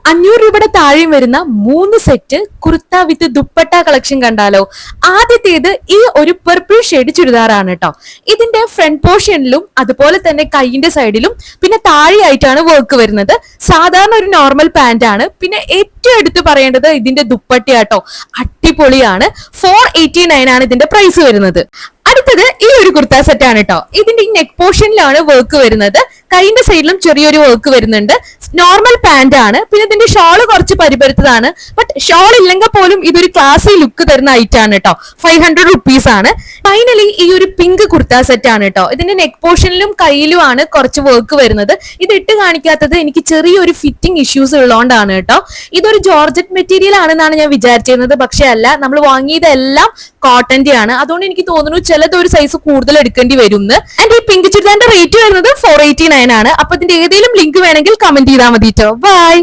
500 രൂപയുടെ താഴെയും വരുന്ന 3 സെറ്റ് കുർത്ത വിത്ത് ദുപ്പട്ട കളക്ഷൻ കണ്ടാലോ. ആദ്യത്തേത് ഈ ഒരു പർപ്പിൾ ഷെയ്ഡ് ചുരിദാറാണ് കേട്ടോ. ഇതിന്റെ ഫ്രണ്ട് പോർഷനിലും അതുപോലെ തന്നെ കൈയിന്റെ സൈഡിലും പിന്നെ താഴെയായിട്ടാണ് വർക്ക് വരുന്നത്. സാധാരണ ഒരു നോർമൽ പാന്റ് ആണ്. പിന്നെ ഏറ്റവും എടുത്ത് പറയേണ്ടത് ഇതിന്റെ ദുപ്പട്ടയാട്ടോ, അടിപൊളിയാണ്. 489 ആണ് ഇതിന്റെ പ്രൈസ് വരുന്നത്. അടുത്തത് ഈ ഒരു കുർത്ത സെറ്റ് ആണ് കേട്ടോ. ഇതിന്റെ ഈ നെക്ക് പോർഷനിലാണ് വർക്ക് വരുന്നത്. കൈയിന്റെ സൈഡിലും ചെറിയൊരു വർക്ക് വരുന്നുണ്ട്. നോർമൽ പാന്റ് ആണ്. പിന്നെ ഇതിന്റെ ഷോള് കുറച്ച് പരിപരുത്തതാണ്. ബട്ട് ഷോൾ ഇല്ലെങ്കിൽ പോലും ഇതൊരു ക്ലാസി ലുക്ക് തരുന്ന ഐറ്റം ആണ് കേട്ടോ. 500 റുപ്പീസ് ആണ്. ഫൈനലി ഈ ഒരു പിങ്ക് കുർത്ത സെറ്റ് ആണ് കേട്ടോ. ഇതിന്റെ നെക്ക് പോർഷനിലും കയ്യിലും ആണ് കുറച്ച് വർക്ക് വരുന്നത്. ഇത് ഇട്ട് കാണിക്കാത്തത് എനിക്ക് ചെറിയൊരു ഫിറ്റിംഗ് ഇഷ്യൂസ് ഉള്ളതുകൊണ്ടാണ് കേട്ടോ. ഇതൊരു ജോർജറ്റ് മെറ്റീരിയൽ ആണെന്നാണ് ഞാൻ വിചാരിച്ചിരുന്നത്. പക്ഷെ അല്ല, നമ്മൾ വാങ്ങിയതെല്ലാം കോട്ടന്റെ ആണ്. അതുകൊണ്ട് എനിക്ക് തോന്നുന്നു ചിലത് ഒരു സൈസ് കൂടുതൽ എടുക്കേണ്ടി വരും. ആൻഡ് ഈ പിങ്ക് ചുരിദാറിന്റെ റേറ്റ് വരുന്നത് 489 ആണ്. അപ്പൊ ഇതിന്റെ ഏതെങ്കിലും ലിങ്ക് വേണമെങ്കിൽ കമന്റ് ചെയ്താൽ മതി കേട്ടോ. ബൈ.